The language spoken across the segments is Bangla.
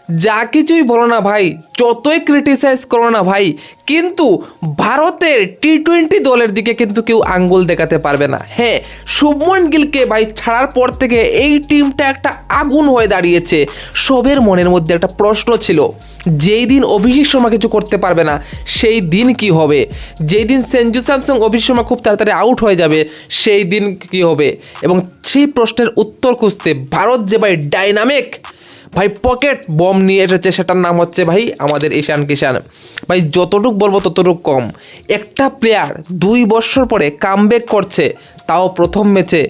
যা কিছুই বলো না ভাই, যতই ক্রিটিসাইজ করো না ভাই, কিন্তু ভারতের টি-20 দলের দিকে কিন্তু কেউ আঙ্গুল দেখাতে পারবে না। হ্যাঁ, শুভমন গিলকে ভাই ছাড়ার পর থেকে এই টিমটা একটা আগুন হয়ে দাঁড়িয়েছে। সবের মনের মধ্যে একটা প্রশ্ন ছিল, যেই দিন অভিষেক শর্মা কিছু করতে পারবে না সেই দিন কি হবে, যেই দিন সঞ্জু স্যামসন অভিষেক শর্মা খুব তাড়াতাড়ি আউট হয়ে যাবে সেই দিন কি হবে। এবং সেই প্রশ্নের উত্তর খুঁজতে ভারত যে ভাই ডাইনামিক ভাই পকেট বম নিয়ে এসেছে, সেটার নাম হচ্ছে ভাই আমাদের ঈশান কিষান। ভাই যতটুক বলবো ততটুক কম। একটা প্লেয়ার 2 বছর পরে কামব্যাক করছে, তাও প্রথম ম্যাচে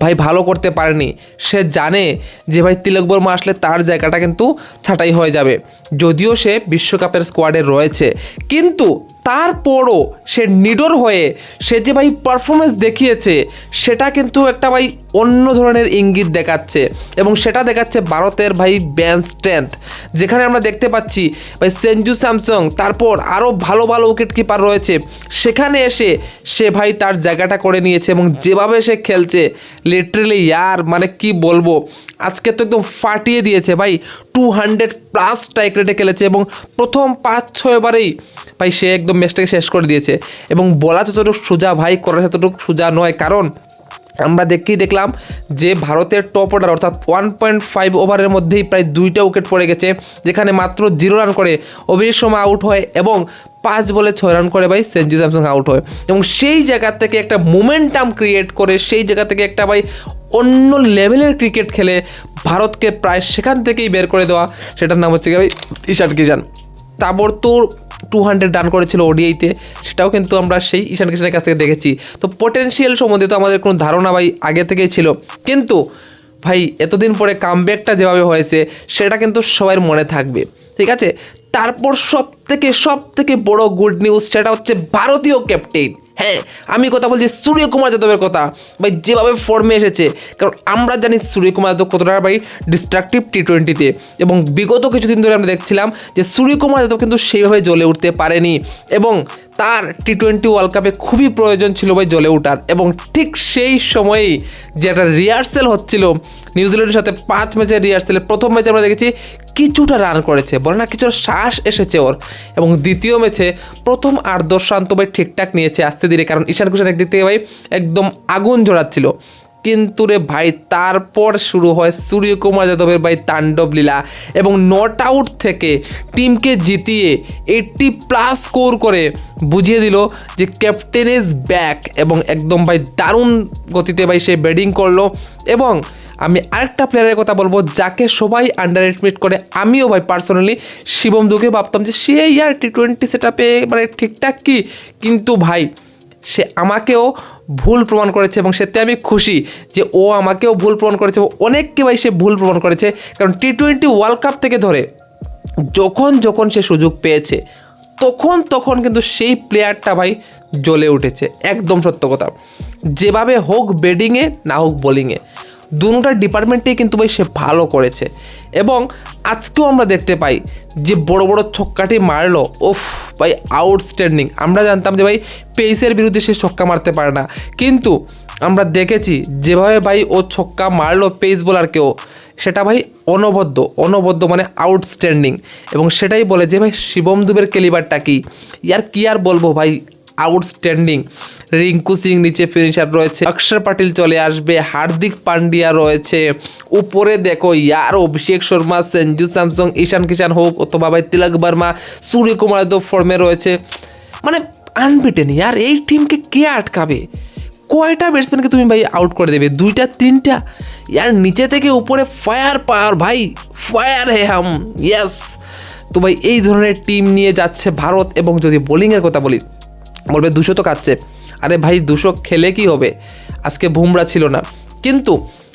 ভাই ভালো করতে পারেনি। সে জানে যে ভাই তিলক বর্মা আসলে তার জায়গাটা কিন্তু ছাঁটাই হয়ে যাবে, যদিও সে বিশ্বকাপের স্কোয়াডে রয়েছে, কিন্তু তারপরও সে নিডর হয়ে সে যে ভাই পারফরমেন্স দেখিয়েছে সেটা কিন্তু একটা ভাই অন্য ধরনের ইঙ্গিত দেখাচ্ছে। এবং সেটা দেখাচ্ছে ভারতের ভাই বেঞ্চ স্ট্রেংথ, যেখানে আমরা দেখতে পাচ্ছি ভাই সঞ্জু স্যামসং, তারপর আরও ভালো ভালো উইকেট কিপার রয়েছে, সেখানে এসে সে ভাই তার জায়গাটা করে নিয়েছে। এবং যেভাবে সে খেলছে লিটারেলি ইয়ার মানে কি বলবো, আজকে তো একদম ফাটিয়ে দিয়েছে ভাই। 200+ স্ট্রাইক রেটে খেলেছে এবং প্রথম 5-6 ওভারেই ভাই সে একদম ম্যাচটাকে শেষ করে দিয়েছে। এবং বলা যতটুকু সোজা ভাই, করা ততটুকু সোজা নয়, কারণ আমরা দেখলাম যে ভারতের টপ অর্ডার অর্থাৎ 1.5 ওভারের মধ্যেই প্রায় 2টা উইকেট পড়ে গেছে, যেখানে মাত্র 0 রান করে অভিষেক শর্মা আউট হয় এবং 5 বলে 6 রান করে ভাই সঞ্জু স্যামসন আউট হয়। এবং সেই জায়গা থেকে একটা মোমেন্টাম ক্রিয়েট করে, সেই জায়গা থেকে একটা ভাই অন্য লেভেলের ক্রিকেট খেলে ভারতকে প্রায় সেখান থেকেই বের করে দেওয়া, সেটার নাম হচ্ছে ভাই ঈশান কিষান। তাবড়তোড় 200 রান করেছিল ওডিআইতে, সেটাও কিন্তু আমরা সেই ঈশান কিষানের কাছ থেকে দেখেছি। তো পটেনশিয়াল সম্বন্ধে তো আমাদের কোনো ধারণা ভাই আগে থেকেই ছিল, কিন্তু ভাই এতদিন পরে কামব্যাকটা যেভাবে হয়েছে সেটা কিন্তু সবার মনে থাকবে, ঠিক আছে। তারপর সব থেকে বড় গুড নিউজ, সেটা হচ্ছে ভারতীয় ক্যাপ্টেন। হ্যাঁ, আমি কথা বলছি সূর্যকুমার যাদবের কথা। ভাই যেভাবে ফর্মে এসেছে, কারণ আমরা জানি সূর্যকুমার যাদব কতটা ভাই ডিস্ট্রাকটিভ টি-20তে, এবং বিগত কিছুদিন ধরে আমরা দেখছিলাম যে সূর্যকুমার যাদব কিন্তু সেইভাবে জ্বলে উঠতে পারেনি, এবং তার টি-20 ওয়ার্ল্ড কাপে খুবই প্রয়োজন ছিল ভাই জ্বলে ওঠার। এবং ঠিক সেই সময়েই যে একটা রিহার্সেল হচ্ছিল নিউজিল্যান্ডের সাথে, 5 ম্যাচের রিহার্সেলের প্রথম ম্যাচে আমরা দেখেছি কিছুটা রান করেছে, বলে না কিছুটা শ্বাস এসেছে ওর। এবং দ্বিতীয় ম্যাচে প্রথম 8-10 রান তো ভাই ঠিকঠাক নিয়েছে আস্তে ধীরে, কারণ ঈশান কিষান একদিক থেকে ভাই একদম আগুন ঝরাচ্ছিল। কিন্তু রে ভাই তারপর শুরু হয় সূর্যকুমার যাদবের ভাই তাণ্ডব লীলা, এবং নট আউট থেকে টিমকে জিতিয়ে 80+ স্কোর করে বুঝিয়ে দিল যে ক্যাপ্টেন ইজ ব্যাক। এবং একদম ভাই দারুণ গতিতে ভাই সে ব্যাটিং করলো। এবং আমি আরেকটা প্লেয়ারের কথা বলবো যাকে সবাই আন্ডার এস্টিমেট করে, আমিও ভাই পার্সোনালি শিবম দুকে ভাবতাম যে সে ইয়ার টি-20 সেট আপে মানে ঠিকঠাক কি, কিন্তু ভাই সে আমাকেও ভুল প্রমাণ করেছে, এবং সেতে আমি খুশি যে ও আমাকেও ভুল প্রমাণ করেছে, অনেককে ভাই সে ভুল প্রমাণ করেছে। কারণ টি-20 ওয়ার্ল্ড কাপ থেকে ধরে যখন সে সুযোগ পেয়েছে তখন কিন্তু সেই প্লেয়ারটা ভাই জ্বলে উঠেছে। একদম সত্য কথা, যেভাবে হোক ব্যাটিংয়ে না হোক বোলিংয়ে, দুটোটা ডিপার্টমেন্টেই কিন্তু ভাই সে ভালো করেছে। এবং আজকেও আমরা দেখতে পাই যে বড় বড় ছক্কাটি মারলো, ওফ ভাই আউটস্ট্যান্ডিং। আমরা জানতাম যে ভাই পেসের বিরুদ্ধে সে ছক্কা মারতে পারে না, কিন্তু আমরা যেভাবে ভাই ও ছক্কা মারলো পেস বোলারকেও, সেটা ভাই অনবদ্য মানে আউটস্ট্যান্ডিং। এবং সেটাই বলে যে ভাই শিবম দুবের ক্যালিবারটা কি আর বলবো ভাই, আউটস্ট্যান্ডিং। রিঙ্কু সিং নিচে ফিনিশার রয়েছে, অক্ষর পাটিল চলে আসবে, হার্দিক পান্ডিয়া রয়েছে, উপরে দেখো ইয়ার অভিষেক শর্মা, সঞ্জু স্যামসং, ঈশান কিষান হোক অথবা ভাই তিলক বর্মা, সূর্যকুমার যাদব ফর্মে রয়েছে। মানে আনবিটেন ইয়ার, এই টিমকে কে আটকাবে? কয়টা ব্যাটসম্যানকে তুমি ভাই আউট করে দেবে? 2টা 3টা? ইয়ার নিচে থেকে উপরে ফায়ার পাওয়ার ভাই, ফায়ার হে হাম, ইয়েস। তো ভাই এই ধরনের টিম নিয়ে যাচ্ছে ভারত। এবং যদি বোলিংয়ের কথা বলি, বলবে 200 তো কাটছে, আরে ভাই 200 খেলে কি হবে? আজকে বুমরা ছিল না, কিন্তু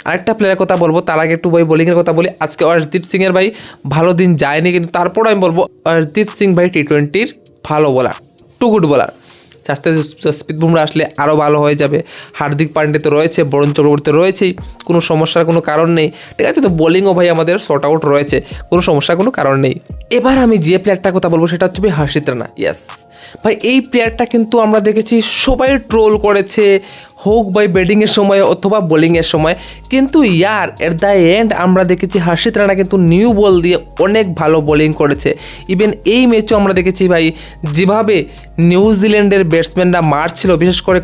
আরেকটা প্লেয়ারের কথা বলবো তার আগে একটু ভাই বোলিংয়ের কথা বলি। আজকে অর্শদীপ সিংয়ের ভাই ভালো দিন যায়নি, কিন্তু তারপরও আমি বলবো অর্শদীপ সিং ভাই টি-20 ভালো বোলার, টু গুড বোলার। আস্তে জসপ্রীত বুমরা আসলে আরও ভালো হয়ে যাবে। হার্দিক পান্ডে তো রয়েছে, বরুণ চক্রবর্তী রয়েছেই, কোনো সমস্যার কোনো কারণ নেই, ঠিক আছে। তো বোলিংও ভাই আমাদের শর্ট আউট রয়েছে, কোনো সমস্যার কোনো কারণ নেই। এবার আমি যে প্লেয়ারটার কথা বলবো সেটা হচ্ছে ভাই হর্ষিত রানা। ইয়েস ভাই, এই প্লেয়ারটা কিন্তু আমরা দেখেছি সবাই ট্রোল করেছে, হোক ভাই ব্যাটিংয়ের সময় অথবা বোলিংয়ের সময়, কিন্তু ইয়ার এট দ্য এন্ড আমরা দেখেছি হর্ষিত রানা কিন্তু নিউ বল দিয়ে অনেক ভালো বোলিং করেছে। ইভেন এই ম্যাচও আমরা দেখেছি ভাই যেভাবে নিউজিল্যান্ডের ব্যাটসম্যানরা মারছিল, বিশেষ করে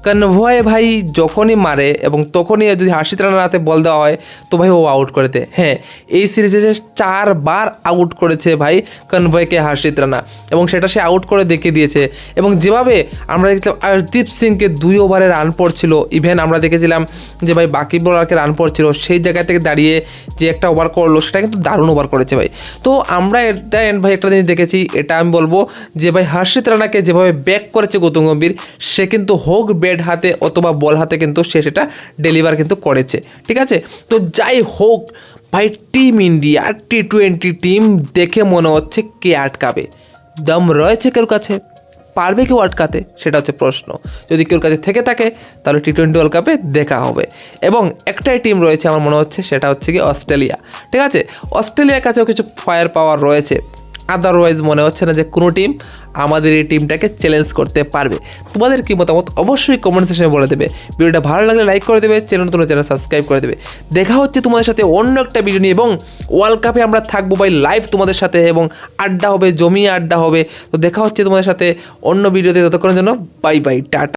কনভয় ভাই যখনই মারে এবং তখনই যদি হর্ষিত রানার হাতে বল দেওয়া হয় তো ভাই ও আউট করে দেয়। হ্যাঁ, এই সিরিজে 4 বার আউট করেছে ভাই কনভয়কে হর্ষিত রানা, এবং সেটা সে আউট করে দেখিয়ে দিয়েছে। এবং যেভাবে আমরা দেখছিলাম আর্শদীপ সিংকে 2 ওভারে রান পড়ছিল, ইভেন আমরা দেখেছিলাম যে ভাই বাকি বোলারকে রান পড়ছিল, সেই জায়গা থেকে দাঁড়িয়ে যে একটা ওভার করলো সেটা কিন্তু দারুণ ওভার করেছে ভাই। তো আমরা এট দ্য এন্ড ভাই একটা জিনিস দেখেছি, এটা আমি বলবো যে ভাই হর্ষিত রানাকে যেভাবে ব্যাক করেছে গৌতম গম্ভীর, সে কিন্তু হোক ব্যাট হাতে অথবা বল হাতে কিন্তু সে সেটা ডেলিভার কিন্তু করেছে। ঠিক আছে, তো যাই হোক ভাই, টিম ইন্ডিয়া টি-20 টিম দেখে মনে হচ্ছে কে আটকাবে। দম রয়েছে কেউ কাছে, পারবে কেউ আটকাতে, সেটা হচ্ছে প্রশ্ন। যদি কেউ কাছে থেকে থাকে তাহলে টি-20 ওয়ার্ল্ড কাপে দেখা হবে। এবং একটাই টিম রয়েছে আমার মনে হচ্ছে, সেটা হচ্ছে কি অস্ট্রেলিয়া। ঠিক আছে, অস্ট্রেলিয়ার কাছেও কিছু ফায়ার পাওয়ার রয়েছে, আদারওয়াইজ মনে হচ্ছে না যে কোনো টিম আমাদের এই টিমটাকে চ্যালেঞ্জ করতে পারবে। তোমাদের কি মতামত অবশ্যই কমেন্ট সেকশনে বলে দেবে। ভিডিওটা ভালো লাগলে লাইক করে দেবে, চ্যানেল সাবস্ক্রাইব করে দেবে। দেখা হচ্ছে তোমাদের সাথে অন্য একটা ভিডিও নিয়ে, এবং ওয়ার্ল্ড কাপে আমরা থাকবো ভাই লাইভ তোমাদের সাথে, এবং আড্ডা হবে, জমিয়ে আড্ডা হবে। তো দেখা হচ্ছে তোমাদের সাথে অন্য ভিডিওতে, ততক্ষণের জন্য বাই বাই, টাটা।